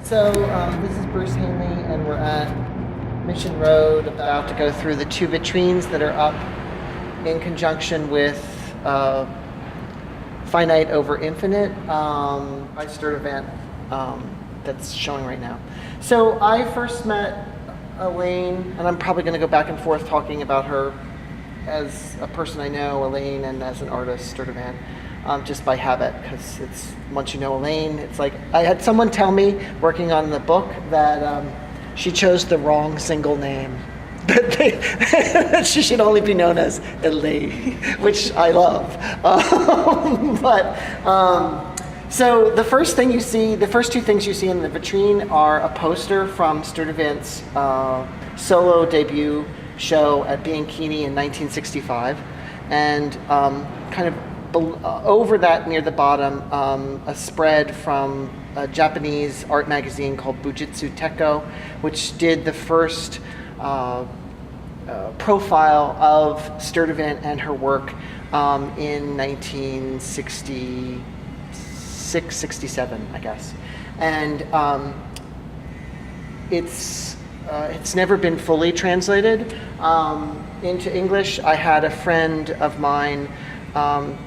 So this is Bruce Hainley, and we're at Mission Road, about to go through the two vitrines that are up in conjunction with Finite over Infinite by Sturtevant, that's showing right now. So I first met Elaine, and I'm probably going to go back and forth talking about her as a person I know, Elaine, and as an artist, Sturtevant. Just by habit, because it's once you know Elaine, it's like I had someone tell me working on the book that she chose the wrong single name. That she should only be known as Elaine, which I love. So the first thing you see, the first two things you see in the vitrine are a poster from Sturtevant's solo debut show at Bianchini in 1965, and kind of over that, near the bottom, a spread from a Japanese art magazine called Bujitsu Tekko, which did the first profile of Sturtevant and her work in 1966, 67, I guess. And it's never been fully translated into English. I had a friend of mine,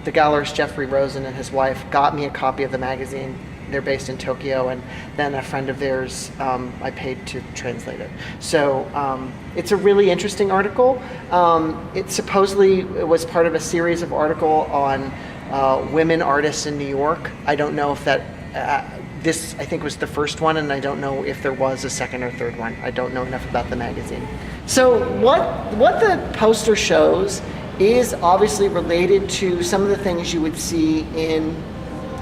the gallerist Jeffrey Rosen, and his wife got me a copy of the magazine. They're based in Tokyo, and then a friend of theirs I paid to translate it. So it's a really interesting article. It supposedly was part of a series of articles on women artists in New York. I don't know if that, this I think was the first one, and I don't know if there was a second or third one. I don't know enough about the magazine. So what the poster shows is obviously related to some of the things you would see in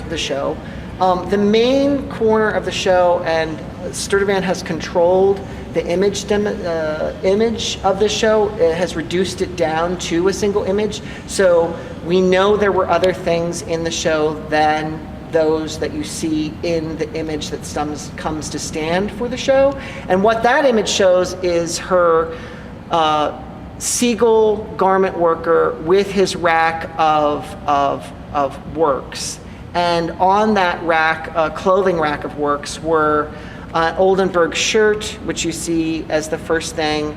the show. The main corner of the show, and Sturtevant has controlled the image of the show, has reduced it down to a single image. So we know there were other things in the show than those that you see in the image that comes to stand for the show. And what that image shows is her Siegel garment worker with his rack of works. And on that rack, clothing rack of works, were an Oldenburg shirt, which you see as the first thing.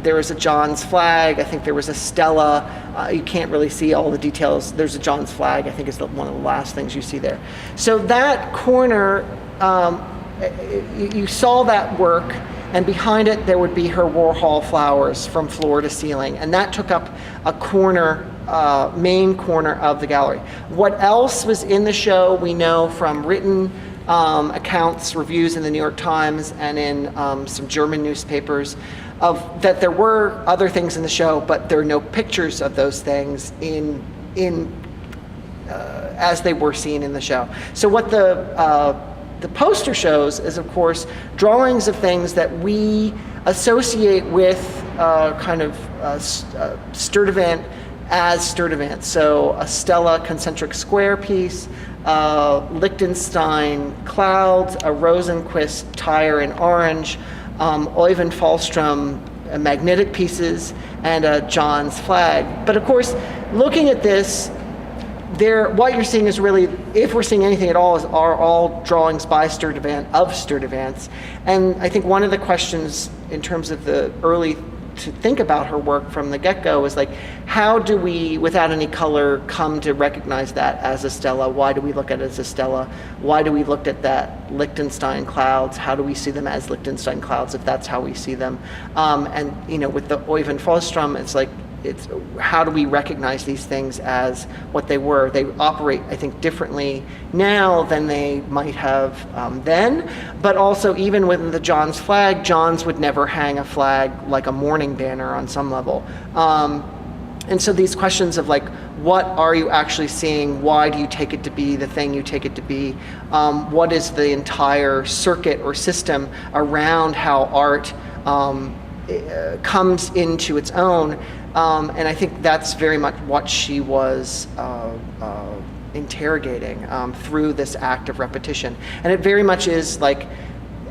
There was a John's flag. I think there was a Stella. You can't really see all the details. There's a John's flag, I think, is one of the last things you see there. So that corner, you saw that work, and behind it there would be her Warhol flowers from floor to ceiling, and that took up a corner, main corner of the gallery. What else was in the show we know from written accounts, reviews in the New York Times and in some German newspapers, of that there were other things in the show, but there are no pictures of those things in as they were seen in the show. So what the poster shows is, of course, drawings of things that we associate with Sturtevant as Sturtevant. So a Stella concentric square piece, Liechtenstein clouds, a Rosenquist tire in orange, Oyvind Fahlstrom magnetic pieces, and a John's flag. But of course, looking at this, what you're seeing is really, if we're seeing anything at all, are all drawings by Sturtevant, of Sturtevant's. And I think one of the questions in terms of the early to think about her work from the get-go is like, how do we, without any color, come to recognize that as a Stella? Why do we look at it as a Stella? Why do we look at that Liechtenstein clouds? How do we see them as Liechtenstein clouds if that's how we see them? And with the Oyvind Fahlstrom, it's how do we recognize these things as what they were? They operate, I think, differently now than they might have then. But also, even within the John's flag, John's would never hang a flag like a mourning banner on some level. And so these questions of what are you actually seeing? Why do you take it to be the thing you take it to be? What is the entire circuit or system around how art comes into its own? And I think that's very much what she was interrogating through this act of repetition. And it very much is like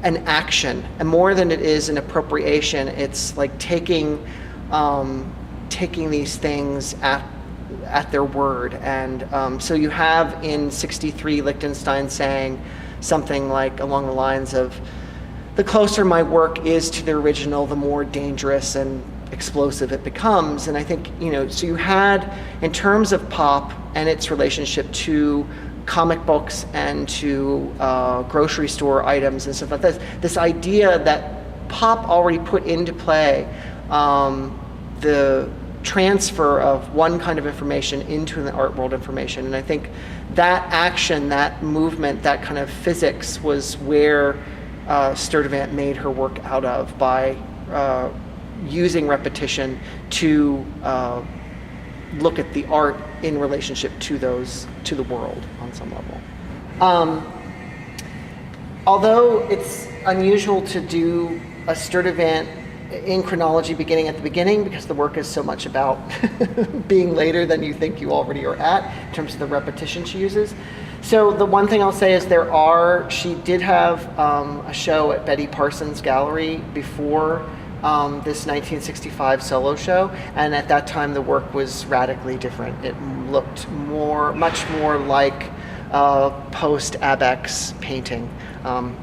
an action, and more than it is an appropriation, it's like taking these things at their word. And so you have in 63 Liechtenstein saying, something like along the lines of, the closer my work is to the original, the more dangerous and explosive it becomes. And I think, so you had, in terms of pop and its relationship to comic books and to grocery store items and stuff like this idea that pop already put into play the transfer of one kind of information into the art world information. And I think that action, that movement, that kind of physics was where Sturtevant made her work out of, by using repetition to look at the art in relationship to the world on some level. Although it's unusual to do a Sturtevant in chronology beginning at the beginning, because the work is so much about being later than you think you already are at in terms of the repetition she uses. So the one thing I'll say is she did have a show at Betty Parsons' gallery before this 1965 solo show, and at that time the work was radically different. It looked much more like post-Abex painting,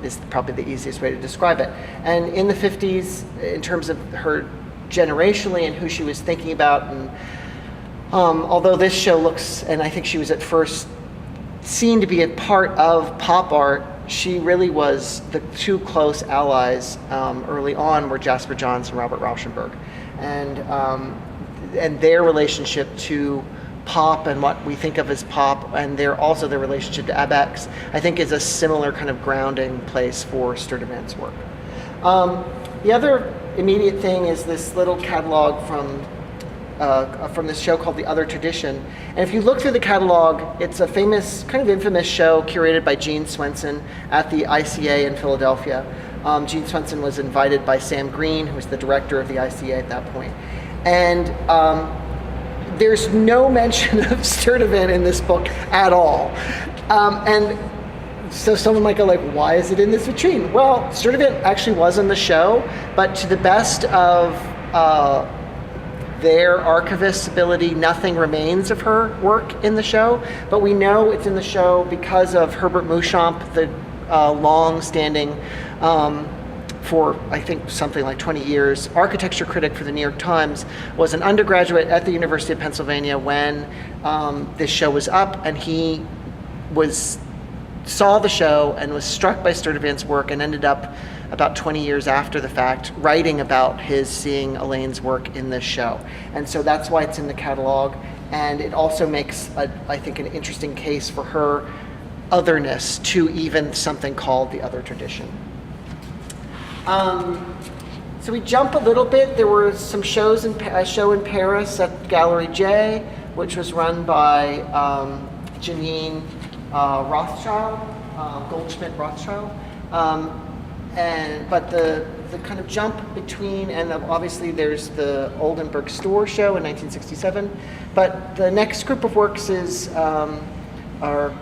is probably the easiest way to describe it. And in the 50s, in terms of her generationally and who she was thinking about, and although this show looks, and I think she was at first seen to be a part of pop art, she really was, the two close allies early on were Jasper Johns and Robert Rauschenberg, and their relationship to pop and what we think of as pop, and their relationship to Abex, I think, is a similar kind of grounding place for Sturtevant's work. The other immediate thing is this little catalog from this show called The Other Tradition. And if you look through the catalog, it's a famous, kind of infamous show curated by Gene Swenson at the ICA in Philadelphia. Gene Swenson was invited by Sam Green, who was the director of the ICA at that point. And there's no mention of Sturtevant in this book at all. And so someone might go like, why is it in this vitrine? Well, Sturtevant actually was in the show, but to the best of their archivist's ability, nothing remains of her work in the show. But we know it's in the show because of Herbert Mouchamp, the long-standing, for I think something like 20 years, architecture critic for the New York Times, was an undergraduate at the University of Pennsylvania when this show was up, and he saw the show and was struck by Sturtevant's work, and ended up about 20 years after the fact writing about his seeing Elaine's work in this show. And so that's why it's in the catalog, and it also makes, I think, an interesting case for her otherness to even something called The Other Tradition. So we jump a little bit. There were some shows, a show in Paris at Gallery J, which was run by Janine Rothschild, Goldschmidt Rothschild. But the kind of jump between, and obviously there's the Oldenburg Store show in 1967, but the next group of works is our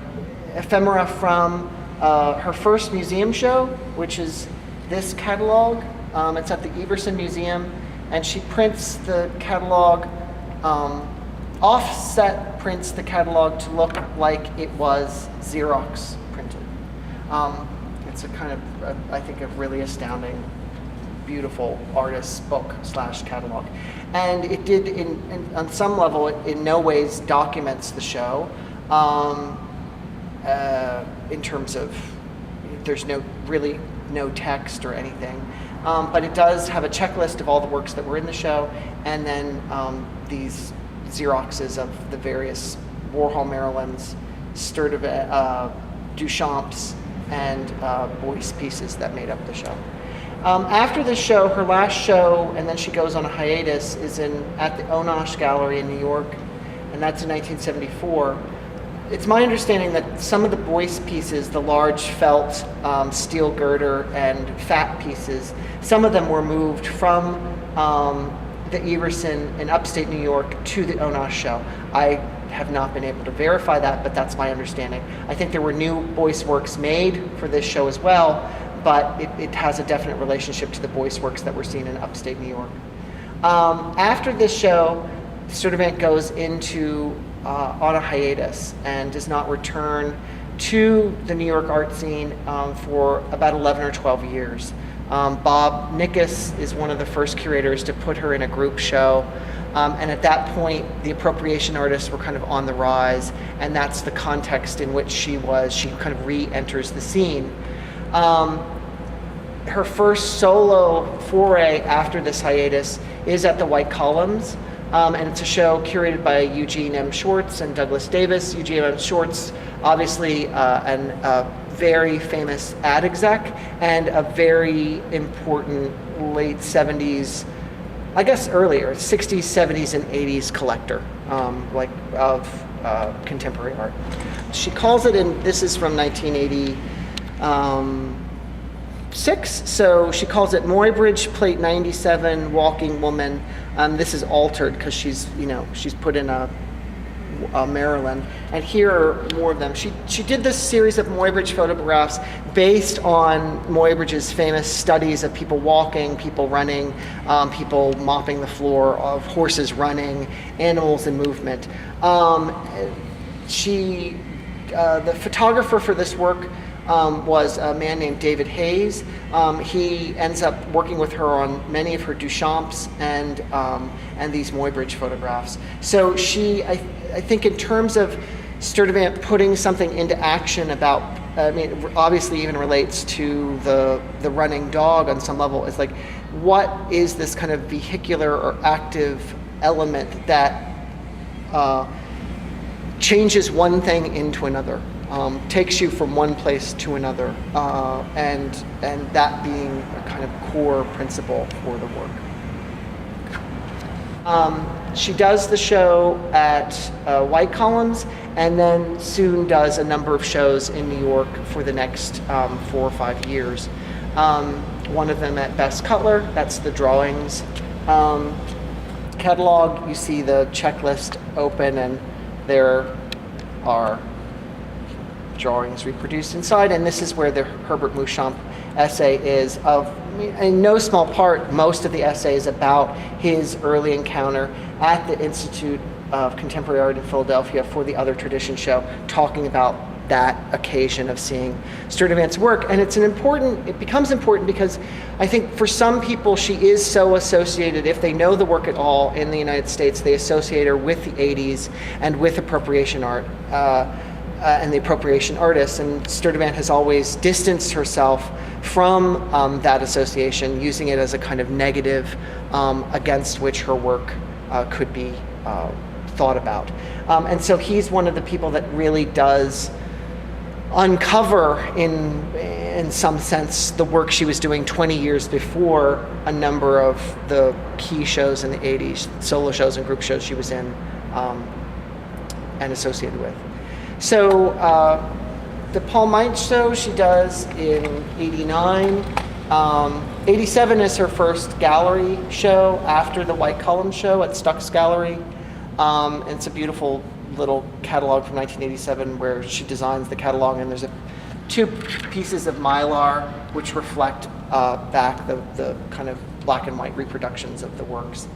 ephemera from her first museum show, which is this catalog. It's at the Everson Museum, and she prints the catalog, offset prints the catalog to look like it was Xerox printed. It's a kind of, I think, a really astounding, beautiful artist's book / catalog. And it did, on some level, it in no ways documents the show, in terms of, there's really no text or anything. But it does have a checklist of all the works that were in the show, and then these Xeroxes of the various Warhol Marylands, Sturtevant, Duchamps, and Boyce pieces that made up the show. After the show, her last show, and then she goes on a hiatus, is at the Onosh Gallery in New York, and that's in 1974. It's my understanding that some of the Boyce pieces, the large felt steel girder and fat pieces, some of them were moved from the Everson in upstate New York to the Onosh show. I have not been able to verify that, but that's my understanding. I think there were new Boyce works made for this show as well, but it has a definite relationship to the Boyce works that were seen in upstate New York. After this show, Sturtevant goes into on a hiatus and does not return to the New York art scene for about 11 or 12 years. Bob Nickus is one of the first curators to put her in a group show. And at that point, the appropriation artists were kind of on the rise, and that's the context in which she kind of re-enters the scene. Her first solo foray after this hiatus is at the White Columns, and it's a show curated by Eugene M. Schwartz and Douglas Davis. Eugene M. Schwartz, obviously a very famous ad exec and a very important late 70s, I guess earlier, 60s, 70s, and 80s collector of contemporary art. She calls it, this is from 1986, so she calls it Muybridge Plate 97 Walking Woman. This is altered because she's put in a Maryland, and here are more of them. She did this series of Muybridge photographs based on Muybridge's famous studies of people walking, people running, people mopping the floor, of horses running, animals in movement. The photographer for this work was a man named David Hayes. He ends up working with her on many of her Duchamps and these Muybridge photographs. So I think in terms of Sturtevant putting something into action obviously even relates to the running dog on some level. It's like, what is this kind of vehicular or active element that changes one thing into another? Takes you from one place to another, and that being a kind of core principle for the work. She does the show at White Columns, and then soon does a number of shows in New York for the next 4 or 5 years. One of them at Best Cutler, that's the drawings catalog. You see the checklist open, and there are drawings reproduced inside, and this is where the Herbert Mouchamp essay is in no small part, most of the essay is about his early encounter at the Institute of Contemporary Art in Philadelphia for the Other Tradition show, talking about that occasion of seeing Sturtevant's work. And it becomes important because I think for some people she is so associated, if they know the work at all in the United States, they associate her with the 80s and with appropriation art. And the appropriation artists, and Sturtevant has always distanced herself from that association, using it as a kind of negative against which her work could be thought about. And so he's one of the people that really does uncover, in some sense, the work she was doing 20 years before a number of the key shows in the 80s, solo shows and group shows she was in and associated with. So the Paul Meitz show she does in 89. 87 is her first gallery show after the White Column show at Stuck's Gallery. It's a beautiful little catalog from 1987 where she designs the catalog, and there's 2 pieces of mylar which reflect back the kind of black and white reproductions of the works.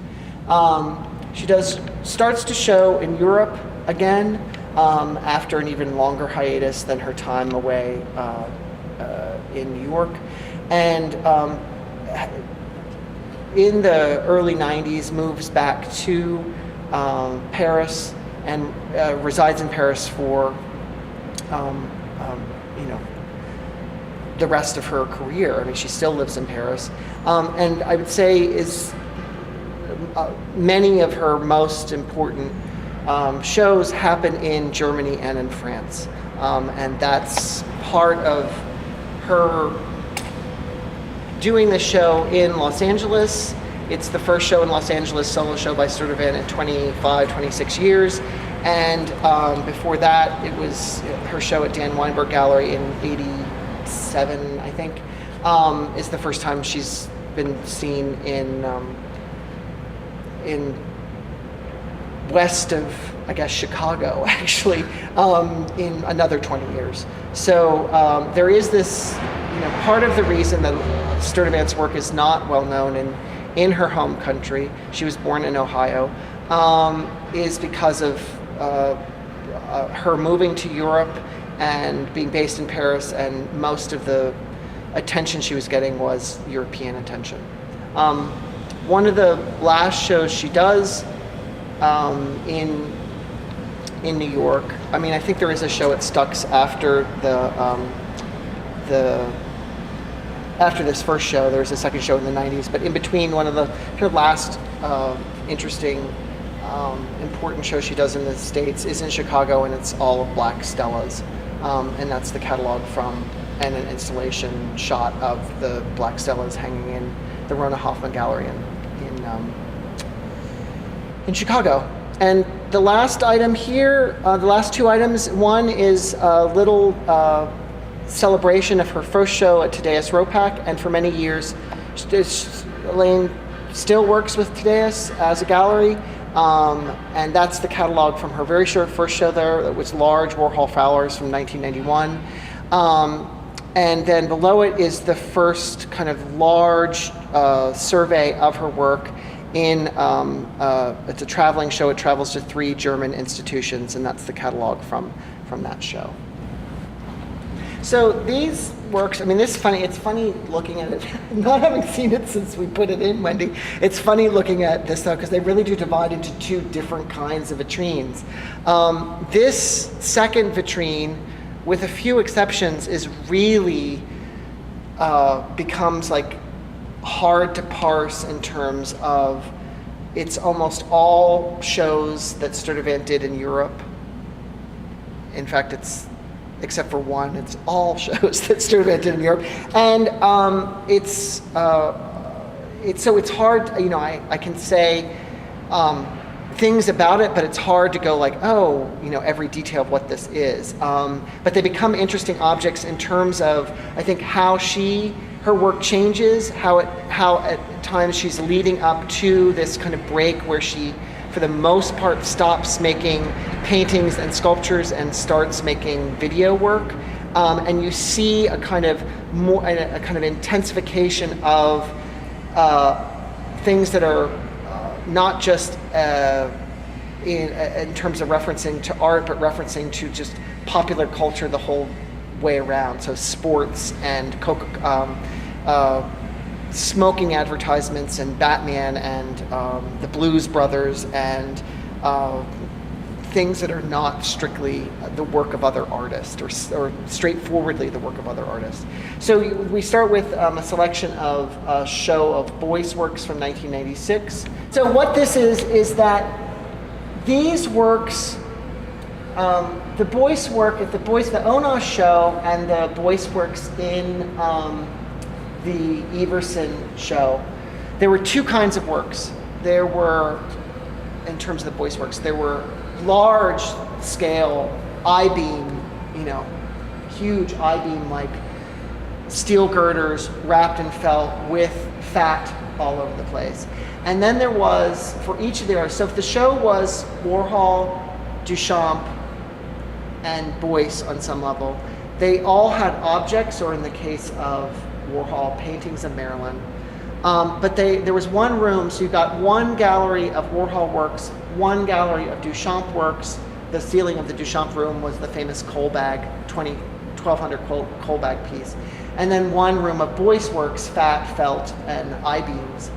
She starts to show in Europe again, after an even longer hiatus than her time away in New York. And in the early 90s moves back to Paris and resides in Paris for the rest of her career. I mean, she still lives in Paris. And I would say is many of her most important shows happen in Germany and in France. And that's part of her doing the show in Los Angeles. It's the first show in Los Angeles, solo show by Sturtevant in 26 years. And before that, it was her show at Dan Weinberg Gallery in 87, I think, is the first time she's been seen in west of, I guess, Chicago, actually, in another 20 years. So there is this, part of the reason that Sturtevant's work is not well known in her home country, she was born in Ohio, is because of her moving to Europe and being based in Paris, and most of the attention she was getting was European attention. One of the last shows she does in New York. I mean, I think there is a show at Stuck's after after this first show. There was a second show in the 90s, but in between, one of the her last interesting, important shows she does in the States is in Chicago, and it's all of black Stellas, and that's the catalog from and an installation shot of the black Stellas hanging in the Rona Hoffman Gallery in Chicago. And the last item here, the last two items, one is a little celebration of her first show at Thaddeus Ropac, and for many years, Elaine still works with Thaddeus as a gallery, and that's the catalog from her very short first show there. That was large Warhol Fowlers from 1991. And then below it is the first kind of large survey of her work in, it's a traveling show. It travels to 3 German institutions, and that's the catalog from that show. So these works, I mean, it's funny looking at it, not having seen it since we put it in, Wendy. It's funny looking at this though, because they really do divide into 2 different kinds of vitrines. This second vitrine, with a few exceptions, is really becomes like hard to parse in terms of it's almost all shows that Sturtevant did in Europe. In fact, except for one, it's all shows that Sturtevant did in Europe, and it's hard. You know, I can say things about it, but it's hard to go like, oh, you know, every detail of what this is. But they become interesting objects in terms of, I think, how her work changes, how at times she's leading up to this kind of break where she, for the most part, stops making paintings and sculptures and starts making video work. And you see a kind of intensification of things that are not just in terms of referencing to art, but referencing to just popular culture the whole way around. So sports and smoking advertisements and Batman and the Blues Brothers and things that are not strictly the work of other artists or straightforwardly the work of other artists. So we start with a selection of a show of Beuys works from 1996. So what this is that these works, the Beuys work at the Onas show and the Beuys works in the Everson show, there were 2 kinds of works. There were, in terms of the Beuys works, there were large scale I-beam, huge I-beam like steel girders wrapped in felt with fat all over the place. And then there was, for each of the artists, so if the show was Warhol, Duchamp, and Beuys on some level, they all had objects, or in the case of Warhol, paintings of Marilyn. But there was one room, so you got one gallery of Warhol works, one gallery of Duchamp works. The ceiling of the Duchamp room was the famous coal bag, 1200 coal bag piece. And then one room of Beuys works, fat, felt, and I-beams.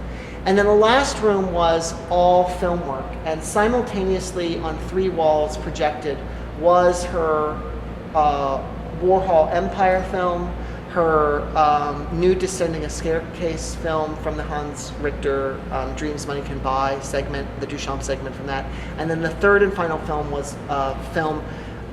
And then the last room was all film work. And simultaneously on 3 walls projected was her Warhol Empire film, her Nude Descending a Staircase film from the Hans Richter Dreams Money Can Buy segment, the Duchamp segment from that. And then the third and final film was a film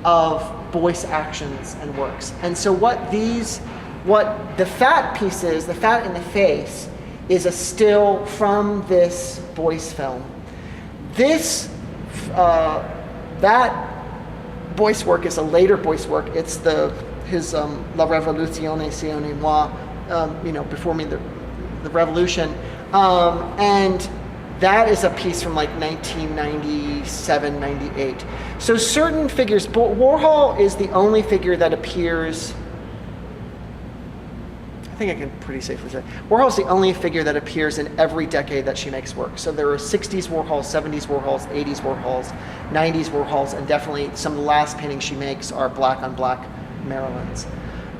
of Beuys actions and works. And so what the fat piece is, the fat in the face, is a still from this Beuys film. That Beuys work is a later Beuys work. It's his La Révolution c'est moi, before me, the revolution. And that is a piece from like 1997, 98. So certain figures, Warhol is the only figure that appears, I think I can pretty safely say, Warhol's the only figure that appears in every decade that she makes work. So there are 60s Warhols, 70s Warhols, 80s Warhols, 90s Warhols, and definitely some of the last paintings she makes are black on black Maryland's.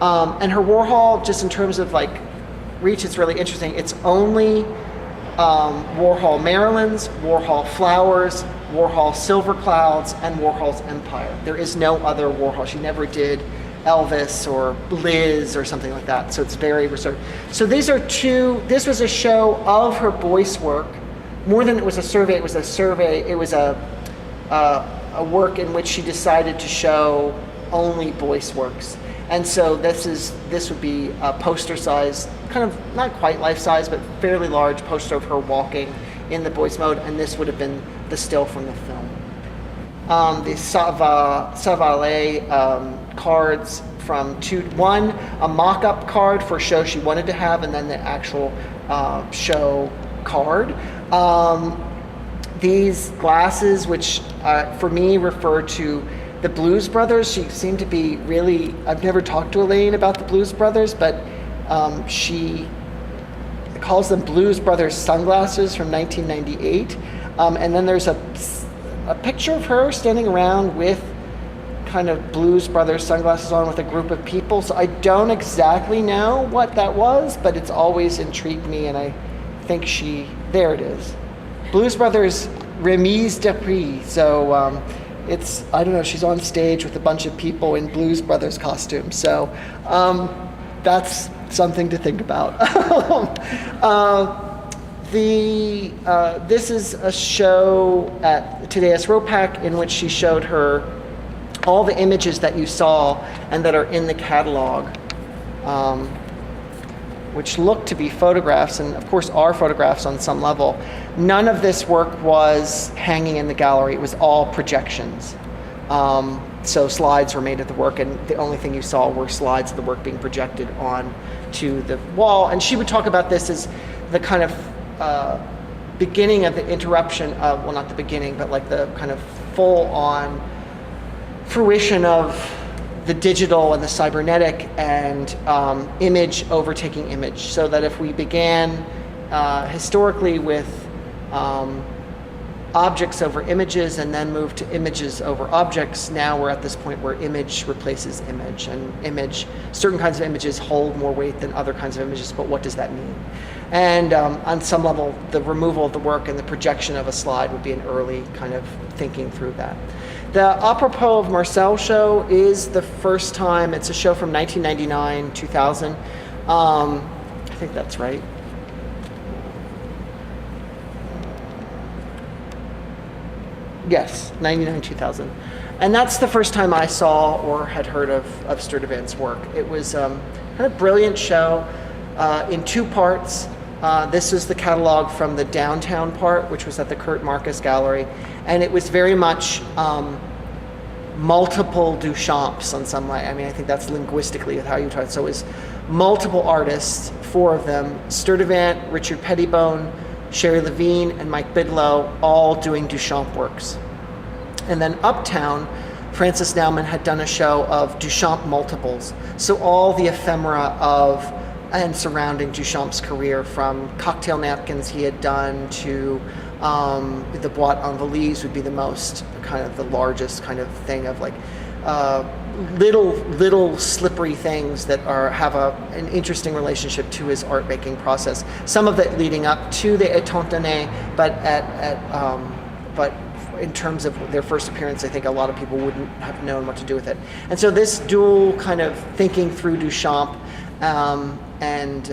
And her Warhol, just in terms of like reach, it's really interesting. It's only Warhol Maryland's, Warhol Flowers, Warhol Silver Clouds, and Warhol's Empire. There is no other Warhol. She never did Elvis or Liz or something like that. So it's very reserved. So this was a show of her Beuys work. More than it was a survey, it was a work in which she decided to show only Beuys works. And so this would be a poster size, kind of not quite life size, but fairly large poster of her walking in the Beuys mode, and this would have been the still from the film. The Savalet cards from one, a mock-up card for a show she wanted to have, and then the actual show card. These glasses, which for me refer to the Blues Brothers. She seemed to be really, I've never talked to Elaine about the Blues Brothers, but she calls them Blues Brothers sunglasses from 1998. And then there's a picture of her standing around with kind of Blues Brothers sunglasses on with a group of people. So I don't exactly know what that was, but it's always intrigued me, and I think there it is. Blues Brothers remise de prix. So I don't know, she's on stage with a bunch of people in Blues Brothers costumes. So that's something to think about. This is a show at Tadeusz Ropak in which she showed her all the images that you saw and that are in the catalog, which look to be photographs, and of course are photographs on some level. None of this work was hanging in the gallery. It was all projections. So slides were made of the work, and the only thing you saw were slides of the work being projected onto the wall. And she would talk about this as the kind of beginning of the interruption of, well, not the beginning, but like the kind of full-on fruition of the digital and the cybernetic, and image overtaking image. So that if we began historically with objects over images and then moved to images over objects, now we're at this point where image replaces image, and certain kinds of images hold more weight than other kinds of images, but what does that mean? And on some level, the removal of the work and the projection of a slide would be an early kind of thinking through that. The Apropos of Marcel show is the first time, it's a show from 1999, 2000. I think that's right. Yes, 99, 2000. And that's the first time I saw or had heard of Sturtevant's work. It was kind of brilliant show in two parts. This is the catalog from the downtown part, which was at the Kurt Marcus Gallery. And it was very much multiple Duchamps on some way. I mean, I think that's linguistically how you try it. So it was multiple artists, four of them, Sturtevant, Richard Pettibone, Sherry Levine, and Mike Bidlow, all doing Duchamp works. And then Uptown, Francis Naumann had done a show of Duchamp multiples. So all the ephemera of and surrounding Duchamp's career, from cocktail napkins he had done to the boîte en valise would be the most kind of the largest kind of thing of like little slippery things that have an interesting relationship to his art making process. Some of it leading up to the Étontanné, but but in terms of their first appearance, I think a lot of people wouldn't have known what to do with it. And so this dual kind of thinking through Duchamp and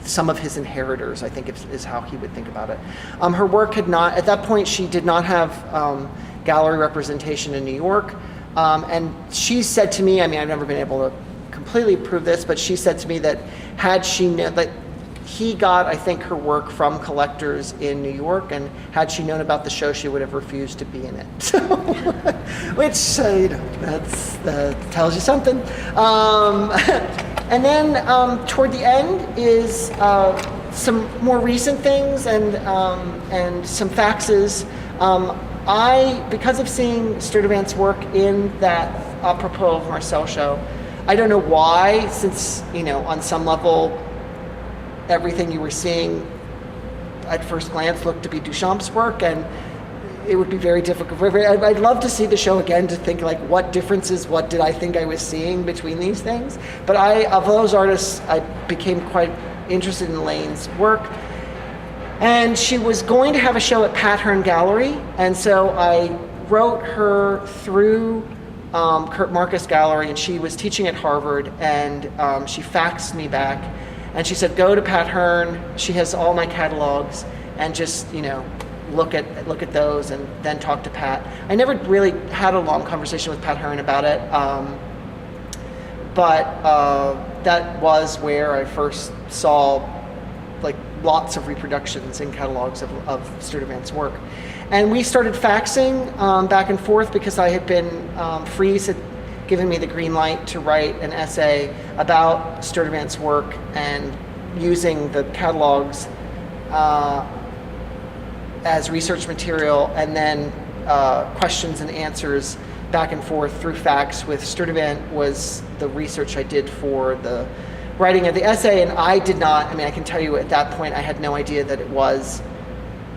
some of his inheritors, I think is how he would think about it. Her work had not, at that point, she did not have gallery representation in New York. And she said to me, I mean, I've never been able to completely prove this, but she said to me that had she known, that he got, I think, her work from collectors in New York, and had she known about the show, she would have refused to be in it. So, which, that tells you something. And then toward the end is some more recent things and some faxes. Because of seeing Sturtevant's work in that Apropos of Marcel show, I don't know why, since, on some level, everything you were seeing at first glance looked to be Duchamp's work, and it would be very difficult. I'd love to see the show again to think like what differences, what did I think I was seeing between these things. But of those artists, I became quite interested in Lane's work. And she was going to have a show at Pat Hearn Gallery, and so I wrote her through Kurt Marcus Gallery, and she was teaching at Harvard, and she faxed me back, and she said, go to Pat Hearn, she has all my catalogs, and just, look at those and then talk to Pat. I never really had a long conversation with Pat Hearn about it, but that was where I first saw like lots of reproductions in catalogs of Sturtevant's work. And we started faxing back and forth because I had been, Fries had given me the green light to write an essay about Sturtevant's work and using the catalogs as research material, and then questions and answers back and forth through fax with Sturtevant was the research I did for the writing of the essay. And I can tell you at that point I had no idea that it was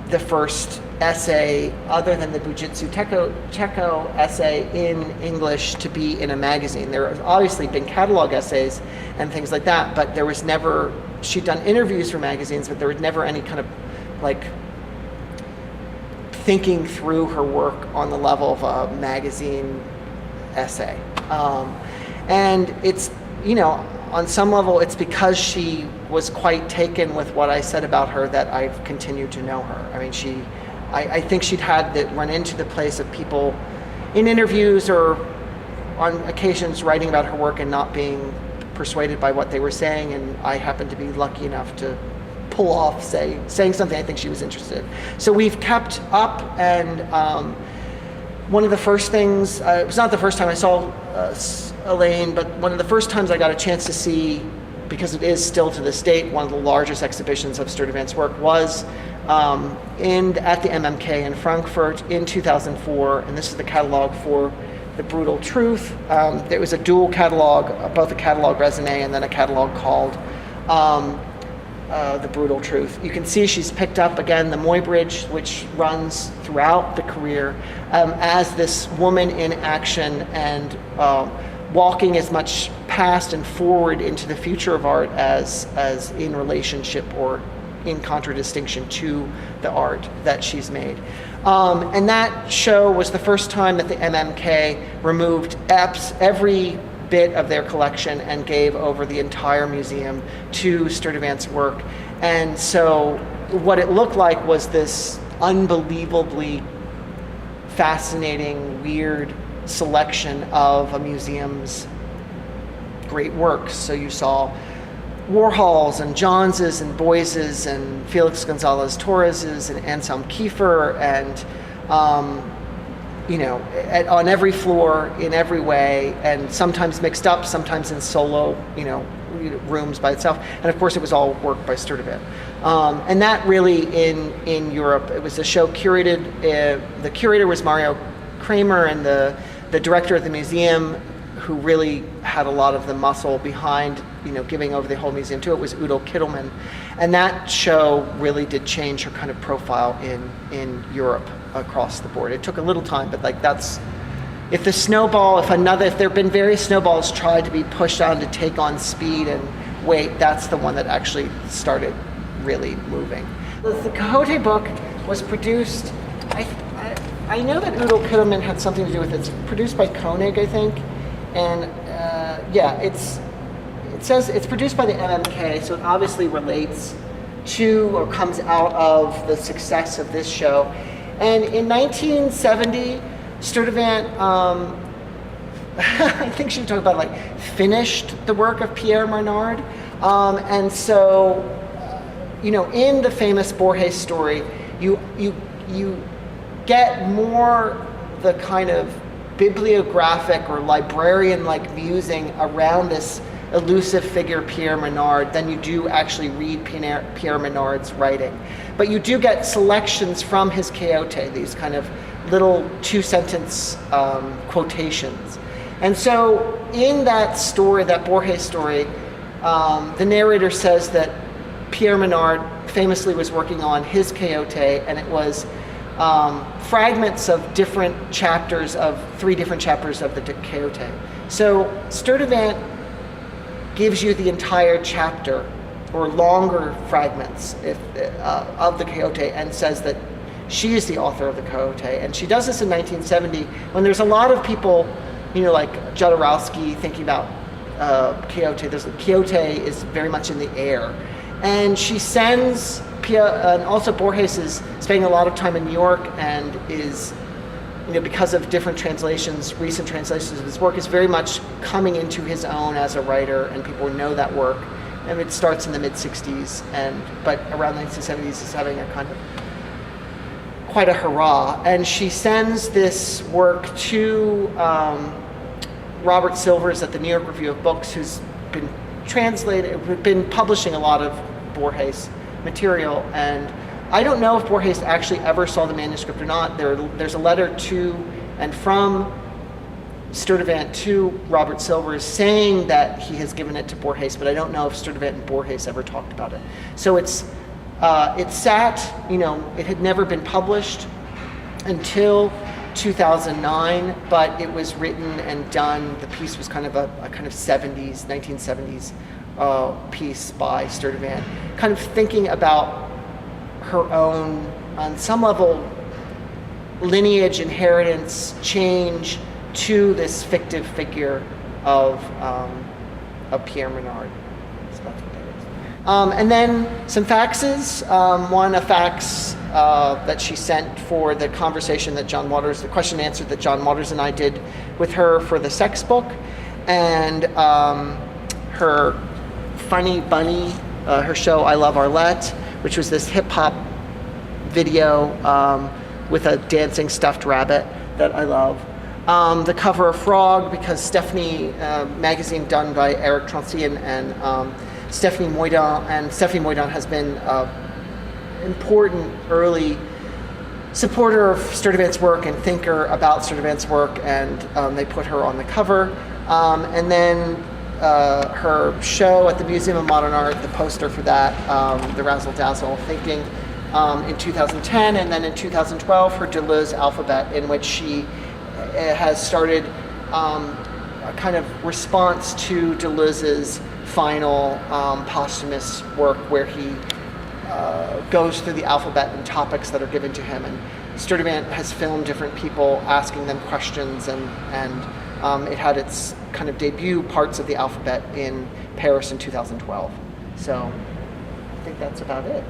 the first essay other than the Bujitsu Teko essay in English to be in a magazine. There have obviously been catalog essays and things like that, but there was never, she'd done interviews for magazines, but there was never any kind of like thinking through her work on the level of a magazine essay. And it's, on some level, it's because she was quite taken with what I said about her that I've continued to know her. I mean, I think she'd had that run into the place of people in interviews or on occasions writing about her work and not being persuaded by what they were saying, and I happened to be lucky enough to pull off saying something I think she was interested in. So we've kept up, and one of the first things, it was not the first time I saw Elaine, but one of the first times I got a chance to see, because it is still to this date one of the largest exhibitions of Sturtevant's work, was at the MMK in Frankfurt in 2004, and this is the catalog for The Brutal Truth. There was a dual catalog, both a catalog raisonné and then a catalog called The Brutal Truth. You can see she's picked up again the Muybridge, which runs throughout the career as this woman in action and walking as much past and forward into the future of art as in relationship or in contradistinction to the art that she's made. And that show was the first time that the MMK removed every bit of their collection and gave over the entire museum to Sturtevant's work. And so what it looked like was this unbelievably fascinating, weird selection of a museum's great works. So you saw Warhol's and Johns's and Boyce's and Felix Gonzalez Torres's and Anselm Kiefer and on every floor, in every way, and sometimes mixed up, sometimes in solo, rooms by itself. And of course, it was all work by Sturtevant. And that really, in Europe, it was a show curated. The curator was Mario Kramer, and the director of the museum, who really had a lot of the muscle behind, giving over the whole museum to it, was Udo Kittelman. And that show really did change her kind of profile in Europe across the board. It took a little time, but if there have been various snowballs tried to be pushed on to take on speed and weight, that's the one that actually started really moving. The Quixote book was produced, I know that Udo Kittelman had something to do with it. It's produced by Koenig, I think. And it says it's produced by the MMK, so it obviously relates to or comes out of the success of this show. And in 1970, Sturtevant, I think she talked about finished the work of Pierre Menard. And so, in the famous Borges story, you get more the kind of bibliographic or librarian-like musing around this elusive figure Pierre Menard than you do actually read Pierre Menard's writing. But you do get selections from his Quixote, these kind of little two-sentence quotations. And so in that story, that Borges story, the narrator says that Pierre Menard famously was working on his Quixote, and it was fragments of different chapters of 3 different chapters of the Quixote. So Sturtevant gives you the entire chapter or longer fragments of the Quixote and says that she is the author of the Quixote. And she does this in 1970 when there's a lot of people, like Jodorowsky thinking about Quixote. Quixote is very much in the air. And she sends, and also Borges is spending a lot of time in New York and is, because of different translations, recent translations of his work, is very much coming into his own as a writer, and people know that work. And it starts in the mid-60s, but around the 1970s is having a kind of quite a hurrah. And she sends this work to Robert Silvers at the New York Review of Books, who's been publishing a lot of Borges material. And I don't know if Borges actually ever saw the manuscript or not. There's a letter to and from Sturtevant to Robert Silvers saying that he has given it to Borges, but I don't know if Sturtevant and Borges ever talked about it. So it sat, it had never been published until 2009, but it was written and done. The piece was kind of a kind of 1970s piece by Sturtevant, kind of thinking about her own, on some level, lineage, inheritance, change to this fictive figure of Pierre Menard. So that's what that is. And then some faxes. A fax that she sent for the conversation that John Waters, the question and answer that John Waters and I did with her for the sex book, and her Funny Bunny, her show I Love Arlette, which was this hip hop video with a dancing stuffed rabbit that I love. The cover of Frog, because Stephanie, magazine done by Eric Transian and Stephanie Moydon, and Stephanie Moydon has been important early supporter of Sturtevant's work and thinker about Sturtevant's work, and they put her on the cover. And then her show at the Museum of Modern Art, the poster for that, the Razzle Dazzle Thinking, in 2010, and then in 2012, her Deleuze Alphabet, in which she has started a kind of response to Deleuze's final posthumous work, where he goes through the alphabet and topics that are given to him. And Sturtevant has filmed different people asking them questions, and it had its kind of debut parts of the alphabet in Paris in 2012. So I think that's about it.